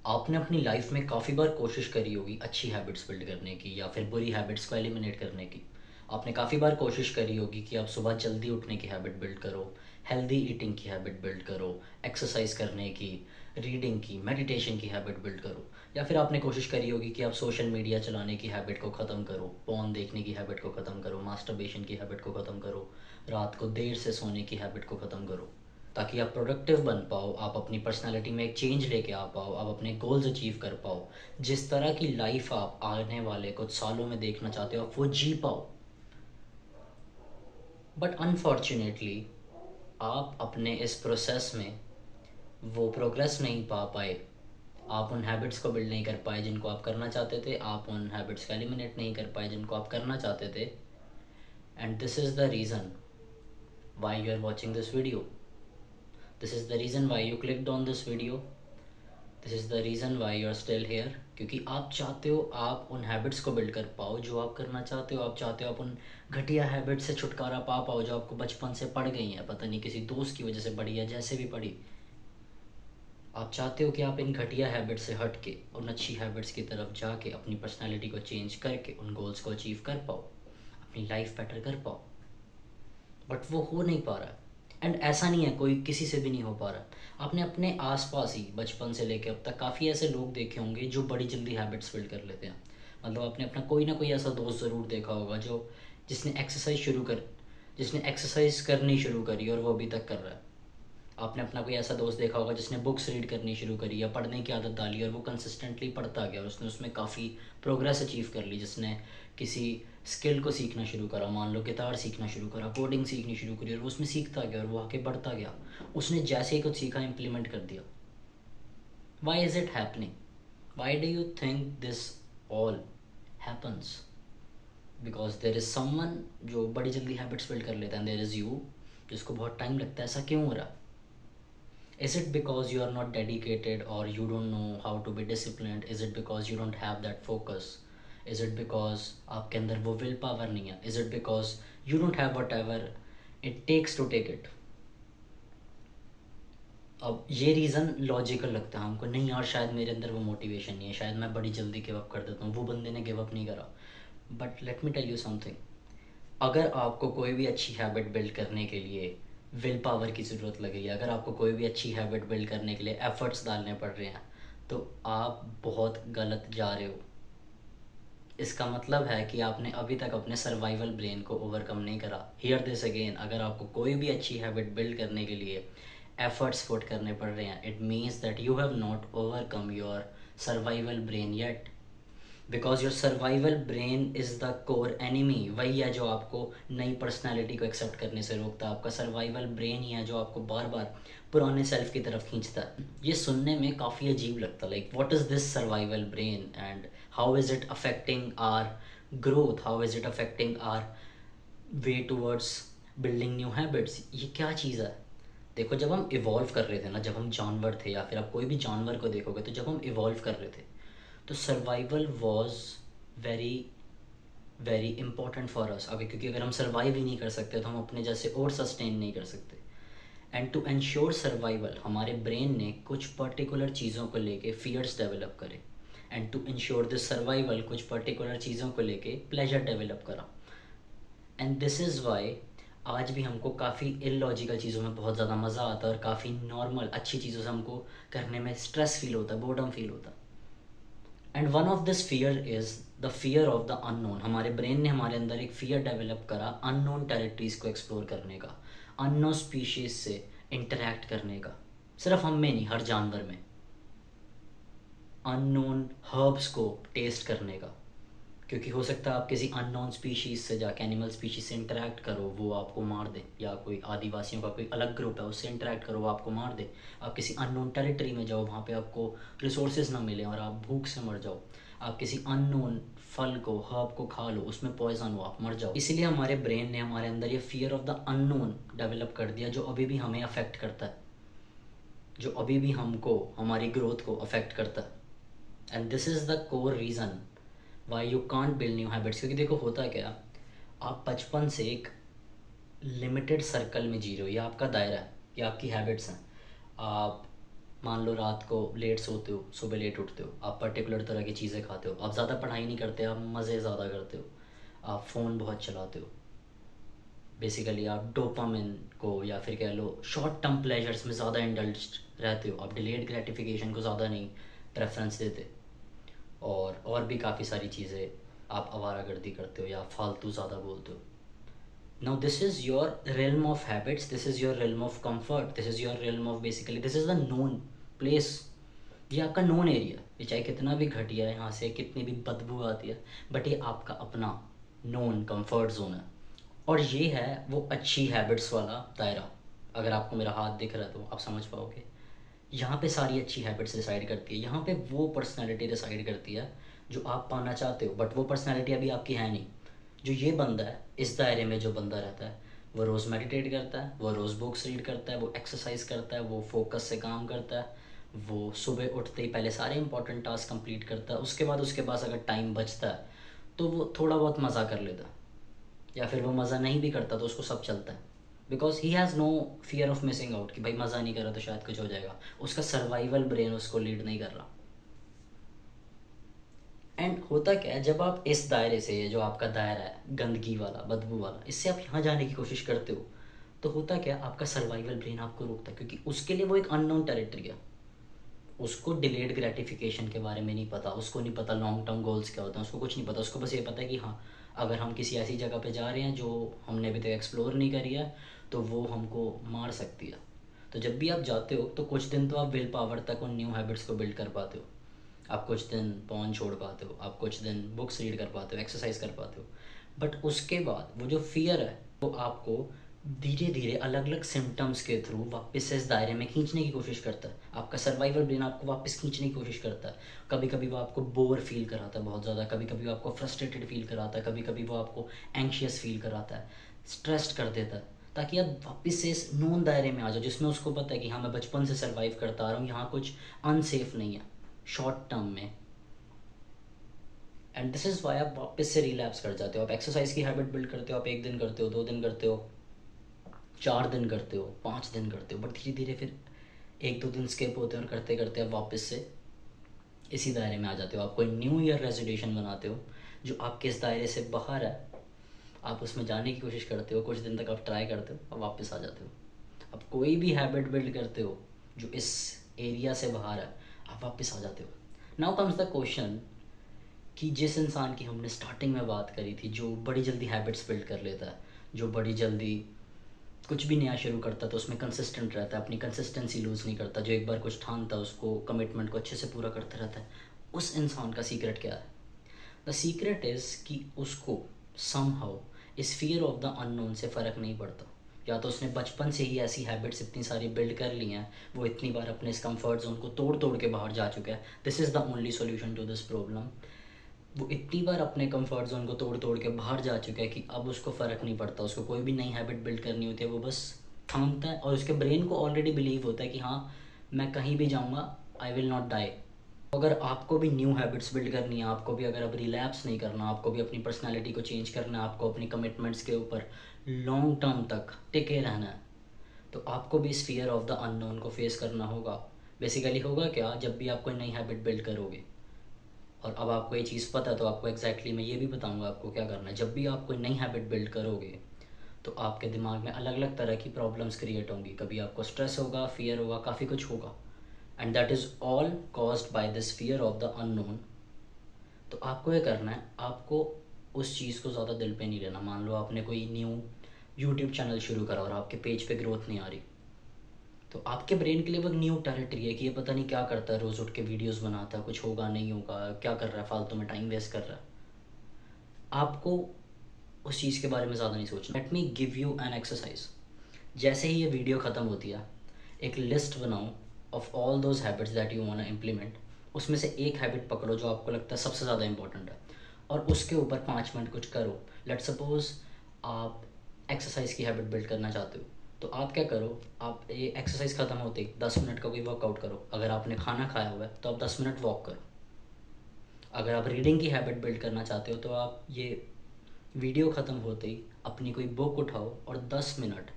आपने अपनी लाइफ में काफ़ी बार कोशिश करी होगी अच्छी हैबिट्स बिल्ड करने की या फिर बुरी हैबिट्स को एलिमिनेट करने की। आपने काफ़ी बार कोशिश करी होगी कि आप सुबह जल्दी उठने की हैबिट बिल्ड करो, हेल्दी ईटिंग की हैबिट बिल्ड करो, एक्सरसाइज करने की, रीडिंग की, मेडिटेशन की हैबिट बिल्ड करो। या फिर आपने कोशिश करी होगी कि आप सोशल मीडिया चलाने की हैबिट को ख़त्म करो, पॉर्न देखने की हैबिट को ख़त्म करो, मास्टरबेशन की हैबिट को ख़त्म करो, रात को देर से सोने की हैबिट को ख़त्म करो, ताकि आप प्रोडक्टिव बन पाओ, आप अपनी पर्सनालिटी में एक चेंज लेके आ पाओ, आप अपने गोल्स अचीव कर पाओ, जिस तरह की लाइफ आप आने वाले कुछ सालों में देखना चाहते हो आप वो जी पाओ। बट अनफॉर्चुनेटली आप अपने इस प्रोसेस में वो प्रोग्रेस नहीं पा पाए, आप उन हैबिट्स को बिल्ड नहीं कर पाए जिनको आप करना चाहते थे, आप उन हैबिट्स को एलिमिनेट नहीं कर पाए जिनको आप करना चाहते थे। And this is the reason why you are watching this video. This is the reason why you clicked on this video. This is the reason why you are still here. क्योंकि आप चाहते हो आप उन हैबिट्स को build कर पाओ जो आप करना चाहते हो। आप चाहते हो आप उन घटिया हैबिट से छुटकारा पा पाओ जो आपको बचपन से पड़ गई हैं, पता नहीं किसी दोस्त की वजह से पड़ी है, जैसे भी पड़ी। आप चाहते हो कि आप इन घटिया हैबिट से हट के उन अच्छी हैबिट्स की तरफ जाके अपनी पर्सनैलिटी को चेंज करके उन गोल्स को अचीव कर पाओ, अपनी लाइफ बेटर कर पाओ। बट वो हो नहीं पा रहा है। एंड ऐसा नहीं है कोई किसी से भी नहीं हो पा रहा। आपने अपने आसपास ही बचपन से लेकर अब तक काफ़ी ऐसे लोग देखे होंगे जो बड़ी जल्दी हैबिट्स बिल्ड कर लेते हैं। मतलब आपने अपना कोई ना कोई ऐसा दोस्त ज़रूर देखा होगा जिसने एक्सरसाइज करनी शुरू करी और वो अभी तक कर रहा है। आपने अपना कोई ऐसा दोस्त देखा होगा जिसने बुक्स रीड करनी शुरू करी या पढ़ने की आदत डाली और वो कंसिस्टेंटली पढ़ता गया और उसने उसमें काफ़ी प्रोग्रेस अचीव कर ली। जिसने किसी स्किल को सीखना शुरू करा, मान लो गिटार सीखना शुरू करा, कोडिंग सीखनी शुरू करी और वो उसमें सीखता गया और वो आगे बढ़ता गया। उसने जैसे ही कुछ सीखा इम्प्लीमेंट कर दिया। Why is it happening? Why do you think this all happens? Because there is someone जो बड़ी जल्दी हैबिट्स बिल्ड कर लेता है, देर इज़ यू जिसको बहुत टाइम लगता है। ऐसा क्यों हो रहा? Is it because you are not dedicated or you don't know how to be disciplined? Is it because you don't have that focus? Is it because आपके अंदर वो विल पावर नहीं है? Is it because you don't have whatever it takes to take it? अब ये reason logical लगता है हमको, नहीं यार शायद मेरे अंदर वो मोटिवेशन नहीं है, शायद मैं बड़ी जल्दी गिव अप कर देता हूँ, वो बंदे ने गिव अप नहीं करा। But let me tell you something, अगर आपको कोई भी अच्छी हैबिट बिल्ड करने के लिए विल पावर की ज़रूरत लगी है, अगर आपको कोई भी अच्छी हैबिट बिल्ड करने के लिए एफर्ट्स डालने पड़ रहे हैं, तो आप बहुत गलत जा रहे हो। इसका मतलब है कि आपने अभी तक अपने सर्वाइवल ब्रेन को ओवरकम नहीं करा। हियर दिस अगेन, अगर आपको कोई भी अच्छी हैबिट बिल्ड करने के लिए एफर्ट्स पुट करने पड़ रहे हैं, it means that you have not overcome your survival brain yet. Because your survival brain is the core enemy. वही है जो आपको नई पर्सनैलिटी को एक्सेप्ट करने से रोकता है। आपका सर्वाइवल ब्रेन ही है जो आपको बार बार पुराने सेल्फ की तरफ खींचता है। ये सुनने में काफ़ी अजीब लगता है, like what is this survival brain and how is it affecting are growth, how is it affecting are way towards building new habits. ये क्या चीज़ है? देखो, जब हम इवॉल्व कर रहे थे ना, जब हम जानवर थे, या फिर आप कोई भी जानवर को देखोगे तो जब हम इवॉल्व कर रहे थे तो survival was very very important for us. अभी क्योंकि अगर हम सर्वाइव ही नहीं कर सकते तो हम अपने जैसे और सस्टेन नहीं कर सकते। एंड टू एंश्योर सर्वाइवल हमारे ब्रेन ने कुछ पर्टिकुलर चीज़ों को लेके फियर्स डेवलप करे, and to ensure this survival कुछ पर्टिकुलर चीज़ों को लेके प्लेजर डेवलप करा। एंड दिस इज़ वाई आज भी हमको काफ़ी इलॉजिकल चीज़ों में बहुत ज़्यादा मज़ा आता है और काफ़ी नॉर्मल अच्छी चीज़ों से हमको करने में स्ट्रेस फील होता है, बोर्डम फील होता है। And one of this fear is the fear of the unknown. हमारे ब्रेन ने हमारे अंदर एक फियर डेवलप करा अननोन टेरिटरीज़ को एक्सप्लोर करने का, अननोन स्पीशीज़ से इंटरेक्ट करने का। सिर्फ हम में नहीं, हर जानवर में। अननोन हर्ब्स को टेस्ट करने का, क्योंकि हो सकता है आप किसी अननोन स्पीशीज़ से जाके एनिमल स्पीशीज़ से इंटरेक्ट करो, वो आपको मार दे, या कोई आदिवासियों का कोई अलग ग्रुप है उससे इंटरेक्ट करो, वो आपको मार दे। आप किसी अननोन टेरिटरी में जाओ, वहाँ पे आपको रिसोर्सेज ना मिले और आप भूख से मर जाओ। आप किसी अननोन फल को, हर्ब को खा लो, उसमें पॉइजन हो, आप मर जाओ। इसीलिए हमारे ब्रेन ने हमारे अंदर ये fear of the unknown develop कर दिया, जो अभी भी हमें अफेक्ट करता है, जो अभी भी हमको, हमारी ग्रोथ को अफेक्ट करता है। And this is the core reason why you can't build new habits. क्योंकि देखो होता है क्या, आप बचपन से एक लिमिटेड सर्कल में जी रहे हो, ये आपका दायरा है, ये आपकी हैबिट्स हैं। आप मान लो रात को लेट सोते हो, सुबह लेट उठते हो, आप पर्टिकुलर तरह की चीज़ें खाते हो, आप ज़्यादा पढ़ाई नहीं करते, आप मज़े ज़्यादा करते हो, आप फ़ोन बहुत चलाते हो, बेसिकली आप डोपामिन को या फिर कह लो शॉर्ट टर्म प्लेजर्स में ज़्यादा इंडल्ज रहते हो, आप डिलेड ग्रेटिफिकेशन को ज़्यादा नहीं प्रेफरेंस देते, और भी काफ़ी सारी चीज़ें, आप आवारागर्दी करते हो या फालतू ज़्यादा बोलते हो। Now this is your realm of habits, this is your realm of comfort, this is your realm of basically this is the known place, ये आपका नोन एरिया, ये चाहे कितना भी घटिया है, यहाँ से कितनी भी बदबू आती है, बट ये आपका अपना नोन कंफर्ट जोन है, और ये है वो अच्छी हैबिट्स वाला दायरा। अगर आपको मेरा हाथ दिख रहा है तो आप समझ पाओगे, यहाँ पे सारी अच्छी हैबिट्स डिसाइड करती है, यहाँ पे वो पर्सनैलिटी डिसाइड करती है जो आप पाना चाहते हो, बट वो पर्सनैलिटी अभी आपकी है नहीं। जो ये बंदा है, इस दायरे में जो बंदा रहता है, वो रोज़ मेडिटेट करता है, वो रोज़ बुक्स रीड करता है, वो एक्सरसाइज करता है, वो फोकस से काम करता है, वो सुबह उठते ही पहले सारे इंपॉर्टेंट टास्क कंप्लीट करता है, उसके बाद उसके पास अगर टाइम बचता है तो वो थोड़ा बहुत मज़ा कर लेता है, या फिर वो मज़ा नहीं भी करता तो उसको सब चलता है, because he has no fear of missing out कि भाई मज़ा नहीं कर रहा तो शायद कुछ हो जाएगा, उसका सर्वाइवल ब्रेन उसको लीड नहीं कर रहा। एंड होता क्या है, जब आप इस दायरे से, ये जो आपका दायरा है गंदगी वाला, बदबू वाला, इससे आप यहाँ जाने की कोशिश करते हो, तो होता क्या, आपका सर्वाइवल ब्रेन आपको रोकता है, क्योंकि उसके लिए वो एक अननोन टेरिटरी है, उसको डिलेड ग्रेटिफिकेशन के बारे में नहीं पता, उसको नहीं पता लॉन्ग टर्म गोल्स क्या होते हैं, उसको कुछ नहीं पता, उसको बस ये पता है कि हाँ, अगर हम किसी ऐसी जगह पे जा रहे हैं जो हमने अभी तक एक्सप्लोर नहीं करी है तो वो हमको मार सकती है। तो जब भी आप जाते हो तो कुछ दिन तो आप विल पावर तक उन न्यू हैबिट्स को बिल्ड कर पाते हो, आप कुछ दिन पॉन छोड़ पाते हो, आप कुछ दिन बुक्स रीड कर पाते हो, एक्सरसाइज कर पाते हो, बट उसके बाद वो जो फियर है वो आपको धीरे धीरे अलग अलग सिम्टम्स के थ्रू वापस से इस दायरे में खींचने की कोशिश करता है, आपका सर्वाइवल ब्रेन आपको वापस खींचने की कोशिश करता है। कभी कभी वो आपको बोर फील कराता है बहुत ज़्यादा, कभी कभी वो आपको फ्रस्ट्रेटेड फील कराता है, कभी कभी वो आपको एंशियस फील कराता है, स्ट्रेस्ड कर देता है, ताकि आप वापस से इस नोन दायरे में आ जाओ जिसमें उसको पता है कि हाँ मैं बचपन से सर्वाइव करता आ रहा हूँ, यहाँ कुछ अनसेफ नहीं है शॉर्ट टर्म में। एंड दिस इज़ वाई आप वापस से रिलैप्स कर जाते हो। आप एक्सरसाइज की हैबिट बिल्ड करते हो, आप 1 दिन करते हो, 2 दिन करते हो, 4 दिन करते हो, 5 दिन करते हो, बट धीरे धीरे फिर 1-2 दिन स्किप होते हैं और करते करते आप वापस से इसी दायरे में आ जाते हो। आप कोई न्यू ईयर रेजोल्यूशन बनाते हो जो आपके इस दायरे से बाहर है, आप उसमें जाने की कोशिश करते हो, कुछ दिन तक आप ट्राई करते हो और वापस आ जाते हो। आप कोई भी हैबिट बिल्ड करते हो जो इस एरिया से बाहर है, आप वापस आ जाते हो। नाउ कम्स द क्वेश्चन कि जिस इंसान की हमने स्टार्टिंग में बात करी थी, जो बड़ी जल्दी हैबिट्स बिल्ड कर लेता है, जो बड़ी जल्दी कुछ भी नया शुरू करता है तो उसमें कंसिस्टेंट रहता है, अपनी कंसिस्टेंसी लूज़ नहीं करता, जो एक बार कुछ ठानता है उसको, कमिटमेंट को अच्छे से पूरा करता रहता है, उस इंसान का सीक्रेट क्या है? द सीक्रेट इज़ कि उसको समहाउ इस फियर ऑफ द अननोन से फ़र्क नहीं पड़ता। या तो उसने बचपन से ही ऐसी हैबिट्स इतनी सारी बिल्ड कर ली हैं, वो इतनी बार अपने इस कंफर्ट जोन को तोड़ तोड़ के बाहर जा चुका है। This is the only solution to this problem. वो इतनी बार अपने कंफर्ट जोन को तोड़ तोड़ के बाहर जा चुका है कि अब उसको फ़र्क नहीं पड़ता, उसको कोई भी नई हैबिट बिल्ड करनी होती है वो बस थामता है, और उसके ब्रेन को ऑलरेडी बिलीव होता है कि हाँ मैं कहीं भी जाऊँगा, आई विल नॉट डाई। अगर आपको भी न्यू हैबिट्स बिल्ड करनी है, आपको भी अगर अब रिलैप्स नहीं करना, आपको भी अपनी पर्सनैलिटी को चेंज करना है, आपको अपनी कमिटमेंट्स के ऊपर लॉन्ग टर्म तक टिके रहना है, तो आपको भी इस फियर ऑफ द अननोन को फेस करना होगा। बेसिकली होगा क्या, जब भी आप कोई नई हैबिट बिल्ड करोगे, और अब आपको ये चीज़ पता है तो आपको एग्जैक्टली मैं ये भी बताऊंगा आपको क्या करना है। जब भी आप कोई नई हैबिट बिल्ड करोगे तो आपके दिमाग में अलग अलग तरह की प्रॉब्लम्स क्रिएट होंगी, कभी आपको स्ट्रेस होगा, फियर होगा, काफ़ी कुछ होगा, and that is all caused by this fear of the unknown. तो आपको ये करना है, आपको उस चीज़ को ज़्यादा दिल पे नहीं लेना। मान लो आपने कोई न्यू यूट्यूब चैनल शुरू करा और आपके पेज पे ग्रोथ नहीं आ रही, तो आपके ब्रेन के लिए वो न्यू टेरिटरी है कि ये पता नहीं क्या करता है, रोज़ उठ के वीडियोस बनाता है, कुछ होगा नहीं होगा, क्या कर रहा है, फालतू में टाइम वेस्ट कर रहा है। आपको उस चीज़ के बारे में ज़्यादा नहीं सोचना। Let me give you an exercise. जैसे ही ये वीडियो ख़त्म होती है, एक लिस्ट बनाओ of all those habits that you want to implement. उसमें से एक हैबिट पकड़ो जो आपको लगता है सबसे ज़्यादा इंपॉर्टेंट है, और उसके ऊपर 5 मिनट कुछ करो। लेट सपोज आप एक्सरसाइज की हैबिट बिल्ड करना चाहते हो, तो आप क्या करो, आप ये एक्सरसाइज ख़त्म होते ही 10 मिनट का कोई वर्कआउट करो। अगर आपने खाना खाया हुआ है तो आप 10 मिनट वॉक करो। अगर आप रीडिंग की हैबिट बिल्ड करना चाहते हो तो आप ये वीडियो ख़त्म होते ही अपनी कोई बुक उठाओ और 10 मिनट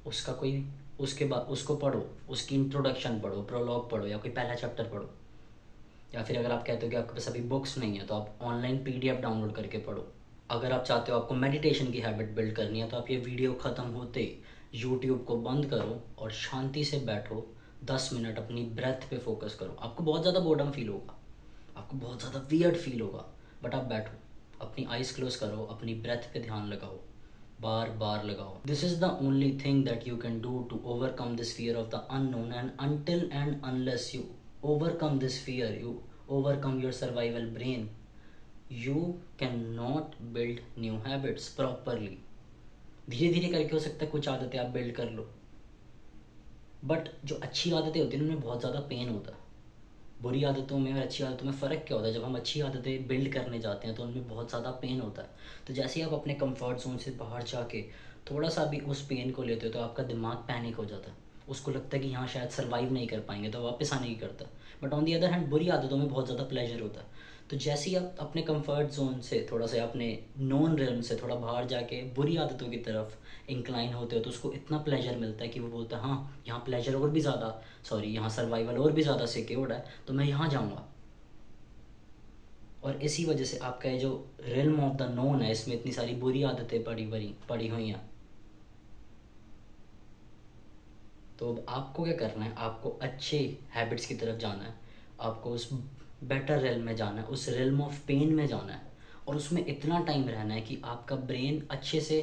उसका कोई उसके बाद उसको पढ़ो, उसकी इंट्रोडक्शन पढ़ो, प्रोलॉग पढ़ो, या कोई पहला चैप्टर पढ़ो। या फिर अगर आप कहते हो कि आपके पास अभी बुक्स नहीं है तो आप ऑनलाइन PDF डाउनलोड करके पढ़ो। अगर आप चाहते हो आपको मेडिटेशन की हैबिट बिल्ड करनी है तो आप ये वीडियो ख़त्म होते यूट्यूब को बंद करो और शांति से बैठो, 10 मिनट अपनी ब्रेथ पे फोकस करो। आपको बहुत ज़्यादा बोर्डम फील होगा, आपको बहुत ज़्यादा वियर्ड फील होगा, बट आप बैठो, अपनी आइज़ क्लोज करो, अपनी ब्रेथ पे ध्यान लगाओ, बार बार लगाओ। This is the only thing that you can do to overcome this fear of the unknown, and until and unless you overcome this fear, you overcome your survival brain, you cannot build new habits properly. धीरे धीरे करके हो सकता है कुछ आदतें आप build कर लो, बट जो अच्छी आदतें होती हैं उनमें बहुत ज़्यादा पेन होता है। बुरी आदतों में और अच्छी आदतों में फ़र्क क्या होता है? जब हम अच्छी आदतें बिल्ड करने जाते हैं तो उनमें बहुत ज़्यादा पेन होता है। तो जैसे ही आप अपने कंफर्ट जोन से बाहर जाके थोड़ा सा भी उस पेन को लेते हो तो आपका दिमाग पैनिक हो जाता है, उसको लगता है कि यहाँ शायद सर्वाइव नहीं कर पाएंगे, तो वापस आने की करता। But on the other hand बुरी आदतों में बहुत ज़्यादा प्लेजर होता है। तो जैसे ही आप अपने कंफर्ट जोन से थोड़ा सा, अपने नॉन रियल्म से थोड़ा बाहर जाके बुरी आदतों की तरफ इंक्लाइन होते हो तो उसको इतना प्लेजर मिलता है कि वो बोलता है हाँ यहाँ प्लेजर और भी ज़्यादा, सॉरी यहाँ सर्वाइवल और भी ज़्यादा सिक्योर्ड है, तो मैं यहाँ जाऊँगा। और इसी वजह से आपका ये जो रियल्म ऑफ द नोन है इसमें इतनी सारी बुरी आदतें पड़ी हुई हैं। तो अब आपको क्या करना है? आपको अच्छे हैबिट्स की तरफ जाना है, आपको उस बेटर रेल्म में जाना है, उस रेल्म ऑफ पेन में जाना है, और उसमें इतना टाइम रहना है कि आपका ब्रेन अच्छे से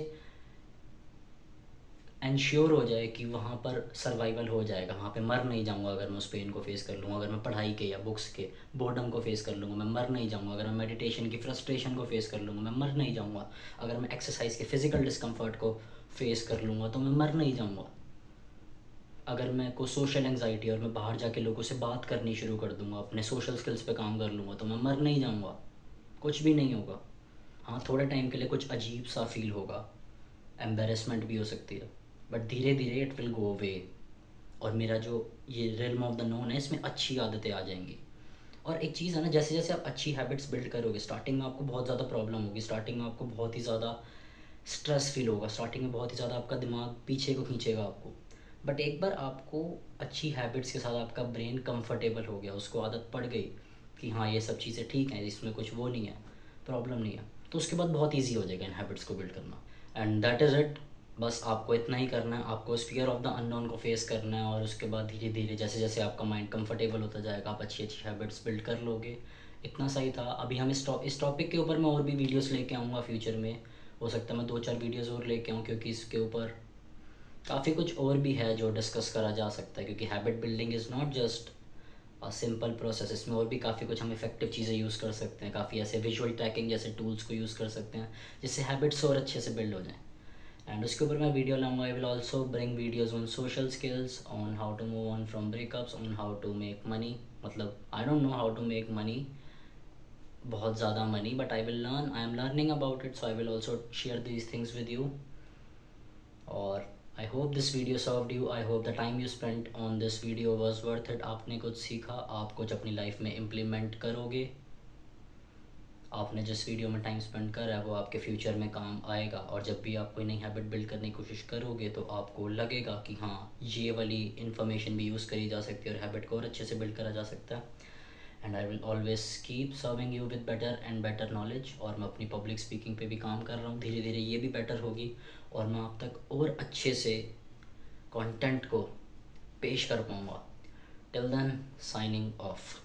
इंश्योर हो जाए कि वहाँ पर सर्वाइवल हो जाएगा, वहाँ पे मर नहीं जाऊँगा अगर मैं उस पेन को फेस कर लूँगा, अगर मैं पढ़ाई के या बुक्स के बोर्डम को फेस कर लूँगा मैं मर नहीं जाऊँगा, अगर मैं मेडिटेशन की फ्रस्ट्रेशन को फेस कर लूँगा मैं मर नहीं जाऊँगा, अगर मैं एक्सरसाइज के फिजिकल डिस्कम्फर्ट को फेस कर लूँगा तो मैं मर नहीं जाऊँगा, अगर मैं को सोशल एंजाइटी और मैं बाहर जाके लोगों से बात करनी शुरू कर दूँगा, अपने सोशल स्किल्स पे काम कर लूँगा तो मैं मर नहीं जाऊँगा, कुछ भी नहीं होगा। हाँ थोड़े टाइम के लिए कुछ अजीब सा फील होगा, एम्बेरसमेंट भी हो सकती है, बट धीरे धीरे इट विल गो अवे, और मेरा जो ये रियल्म ऑफ द नोन है इसमें अच्छी आदतें आ जाएंगी। और एक चीज़ है ना, जैसे जैसे आप अच्छी हैबिट्स बिल्ड करोगे, स्टार्टिंग में आपको बहुत ज़्यादा प्रॉब्लम होगी, स्टार्टिंग में आपको बहुत ही ज़्यादा स्ट्रेस फील होगा, स्टार्टिंग में बहुत ही ज़्यादा आपका दिमाग पीछे को खींचेगा आपको, बट एक बार आपको अच्छी हैबिट्स के साथ आपका ब्रेन कंफर्टेबल हो गया, उसको आदत पड़ गई कि हाँ ये सब चीज़ें ठीक हैं, इसमें कुछ वो नहीं है, प्रॉब्लम नहीं है, तो उसके बाद बहुत ईजी हो जाएगा इन हैबिट्स को बिल्ड करना। And that is it. बस आपको इतना ही करना है, आपको उस फियर ऑफ द अननोन को फेस करना है, और उसके बाद धीरे धीरे जैसे जैसे आपका माइंड कंफर्टेबल होता जाएगा आप अच्छी अच्छी हैबिट्स बिल्ड कर लोगे। इतना सही था। अभी हम इस टॉपिक के ऊपर मैं और भी वीडियोस लेके आऊँगा फ्यूचर में, हो सकता है मैं 2-4 वीडियोस और लेके आऊँ, क्योंकि इसके ऊपर काफ़ी कुछ और भी है जो डिस्कस करा जा सकता है, क्योंकि habit building is not just a simple process, इसमें और भी काफ़ी कुछ हम इफेक्टिव चीज़ें यूज़ कर सकते हैं, काफ़ी ऐसे विजुअल ट्रैकिंग जैसे टूल्स को यूज़ कर सकते हैं जिससे हैबिट्स और अच्छे से बिल्ड हो जाएं। एंड उसके ऊपर मैं वीडियो लाऊंगा। I will also bring videos on social skills, on how to move on from breakups, on how to make money, मतलब I don't know how to make money, बहुत ज़्यादा money, but I am learning about it, so I will also share these things with you. और I hope this video served you. I hope the time you spent on this video was worth it. आपने कुछ सीखा, आप कुछ अपनी life में implement करोगे, आपने जिस वीडियो में टाइम स्पेंड करा है वो आपके फ्यूचर में काम आएगा, और जब भी आप कोई नई हैबिट बिल्ड करने की कोशिश करोगे तो आपको लगेगा कि हाँ ये वाली इन्फॉर्मेशन भी यूज़ करी जा सकती है और हैबिट को और अच्छे से बिल्ड करा जा सकता है। And I will always keep serving you with better and better knowledge. और मैं अपनी पब्लिक स्पीकिंग पे भी काम कर रहा हूँ, धीरे धीरे ये भी बेटर होगी और मैं आप तक और अच्छे से कंटेंट को पेश कर पाऊँगा। Till then, signing of.